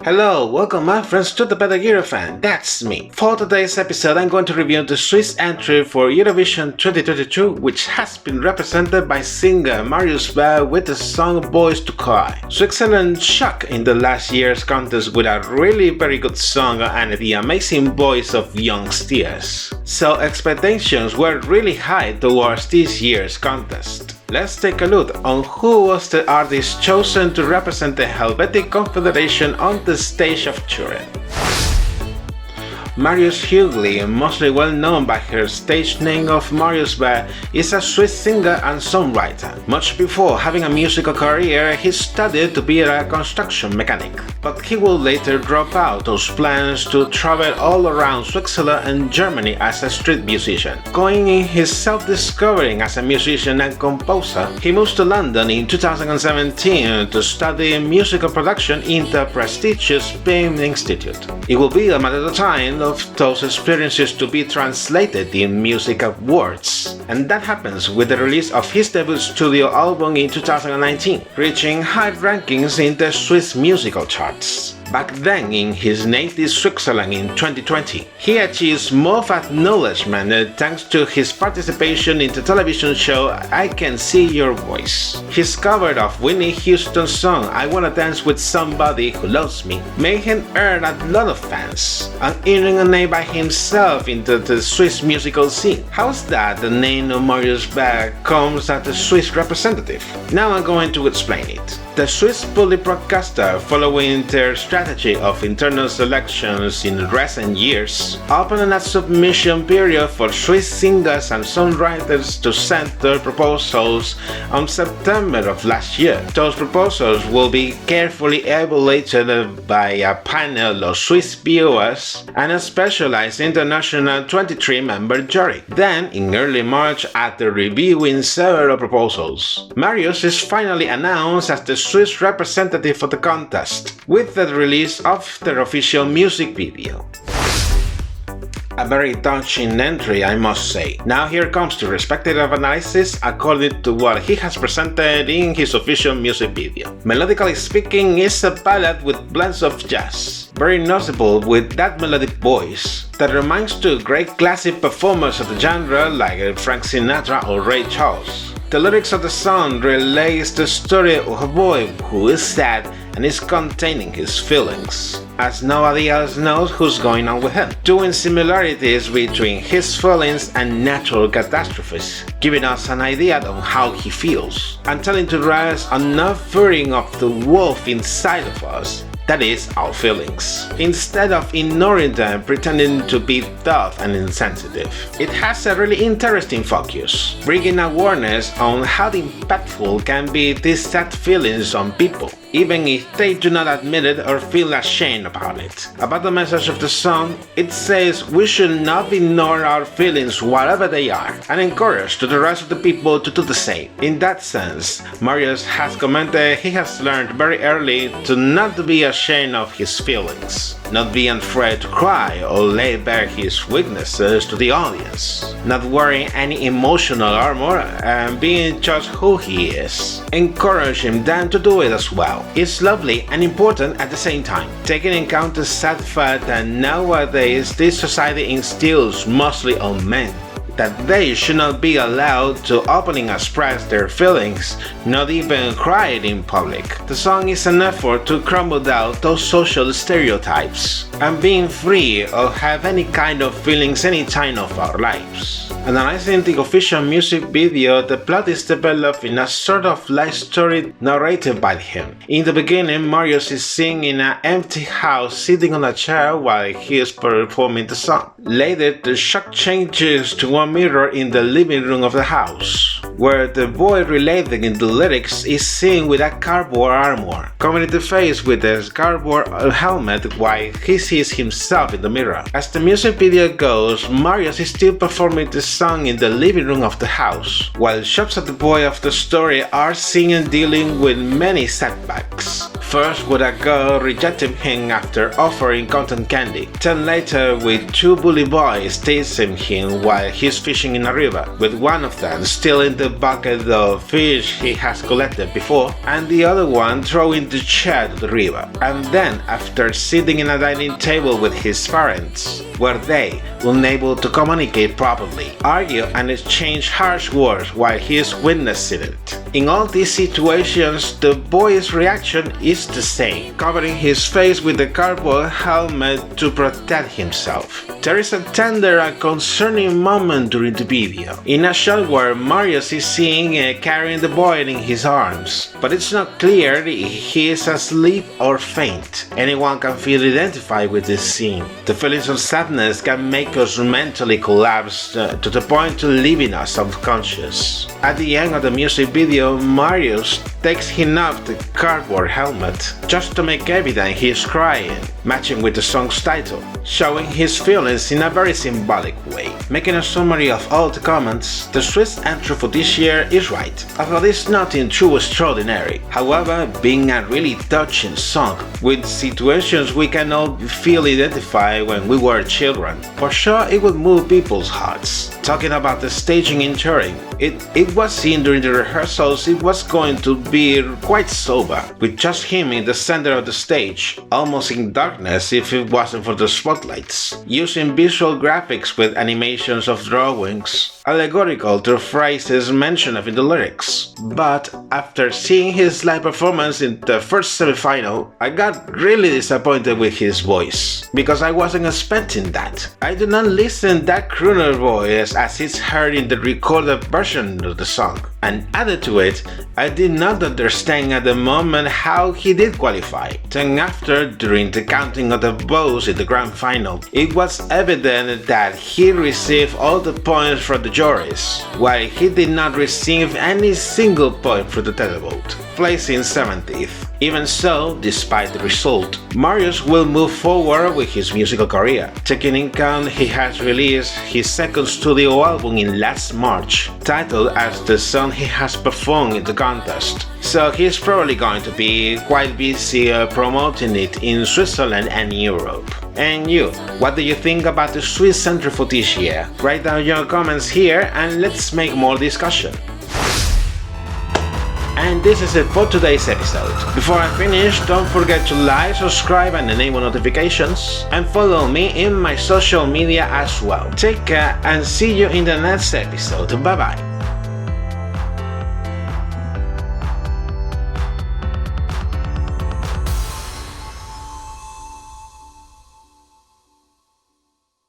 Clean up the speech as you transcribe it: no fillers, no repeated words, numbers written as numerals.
Hello, welcome my friends to the Better Eurofan, that's me. For today's episode I'm going to review the Swiss entry for Eurovision 2022, which has been represented by singer Marius Bear with the song Boys to Cry. Switzerland shocked in the last year's contest with a really very good song and the amazing voice of young steers. So expectations were really high towards this year's contest. Let's take a look on who was the artist chosen to represent the Helvetic Confederation on the stage of Turin. Marius Hughley, mostly well known by her stage name of Marius Bear, is a Swiss singer and songwriter. Much before having a musical career, he studied to be a construction mechanic. But he would later drop out those plans to travel all around Switzerland and Germany as a street musician. Going in his self-discovering as a musician and composer, he moved to London in 2017 to study musical production in the prestigious BIM Institute. It will be a matter of time of those experiences to be translated in music words, and that happens with the release of his debut studio album in 2019, reaching high rankings in the Swiss musical charts. Back then, in his native Switzerland in 2020, he achieved more acknowledgement thanks to his participation in the television show I Can See Your Voice. His cover of Whitney Houston's song I Wanna Dance With Somebody Who Loves Me made him earn a lot of fans, and earning a name by himself into the Swiss musical scene. How's that the name of Marius Bear comes as a Swiss representative? Now I'm going to explain it. The Swiss public broadcaster, following their strategy of internal selections in recent years, opened a submission period for Swiss singers and songwriters to send their proposals on September of last year. Those proposals will be carefully evaluated by a panel of Swiss viewers and a specialized international 23-member jury. Then, in early March, after reviewing several proposals, Marius is finally announced as the Swiss representative for the contest, with the release of their official music video. A very touching entry, I must say. Now here comes the respective analysis according to what he has presented in his official music video. Melodically speaking, it's a ballad with blends of jazz, very noticeable with that melodic voice that reminds to great classic performers of the genre like Frank Sinatra or Ray Charles. The lyrics of the song relays the story of a boy who is sad and is containing his feelings, as nobody else knows who's going on with him, doing similarities between his feelings and natural catastrophes, giving us an idea on how he feels, and telling to us enough fearing of the wolf inside of us, that is, our feelings, instead of ignoring them, pretending to be tough and insensitive. It has a really interesting focus, bringing awareness on how impactful can be these sad feelings on people, even if they do not admit it or feel ashamed about it. About the message of the song, it says we should not ignore our feelings whatever they are, and encourage to the rest of the people to do the same. In that sense, Marius has commented he has learned very early to not be ashamed of his feelings, not being afraid to cry or lay bare his weaknesses to the audience, not wearing any emotional armor and being just who he is, encouraging them to do it as well. It's lovely and important at the same time, taking into account the sad fact that nowadays this society instills mostly on men that they should not be allowed to openly express their feelings, not even cry in public. The song is an effort to crumble down those social stereotypes and being free of have any kind of feelings any time of our lives. Analyzing the official music video, the plot is developed in a sort of life story narrated by him. In the beginning, Marius is singing in an empty house sitting on a chair while he is performing the song. Later, the shot changes to one mirror in the living room of the house, where the boy related in the lyrics is seen with a cardboard armor, covering the face with a cardboard helmet while he sees himself in the mirror. As the music video goes, Marius is still performing the song in the living room of the house, while shots of the boy of the story are seen and dealing with many setbacks, First with a girl rejecting him after offering cotton candy, then later with two bully boys teasing him while he's fishing in a river, with one of them stealing the bucket of fish he has collected before, and the other one throwing the chair to the river. And then after sitting in a dining table with his parents, where they, unable to communicate properly, argue and exchange harsh words while he is witnessing it. In all these situations, the boy's reaction is the same, covering his face with a cardboard helmet to protect himself. There is a tender and concerning moment during the video, in a shot where Marius is seen carrying the boy in his arms, but it's not clear if he is asleep or faint. Anyone can feel identified with this scene. The feelings of sadness can make us mentally collapse to the point of leaving us unconscious. At the end of the music video, Marius takes him off the cardboard helmet just to make evident he is crying, matching with the song's title, showing his feelings in a very symbolic way. Making a summary of all the comments, the Swiss entry for this year is right, although it's nothing too extraordinary. However, being a really touching song, with situations we can all feel identified when we were children, for sure it will move people's hearts. Talking about the staging and touring, it was seen during the rehearsals it was going to be quite sober, with just him in the center of the stage, almost in darkness if it wasn't for the spotlights, using visual graphics with animations of drawings, allegorical to phrases mentioned in the lyrics. But after seeing his live performance in the first semi-final, I got really disappointed with his voice, because I wasn't expecting that. I do not listen that crooner voice as it's heard in the recorded version of the song. And added to it, I did not understand at the moment how he did qualify. Then after, during the counting of the votes in the grand final, it was evident that he received all the points from the juries, while he did not receive any single point for the televote, placing 70th. Even so, despite the result, Marius will move forward with his musical career, taking in account he has released his second studio album in last March, titled as the song he has performed in the contest. So he's probably going to be quite busy promoting it in Switzerland and Europe. And you, what do you think about the Swiss entry for this year? Write down your comments here and let's make more discussion. And this is it for today's episode. Before I finish, don't forget to like, subscribe and enable notifications, and follow me in my social media as well. Take care and see you in the next episode. Bye bye.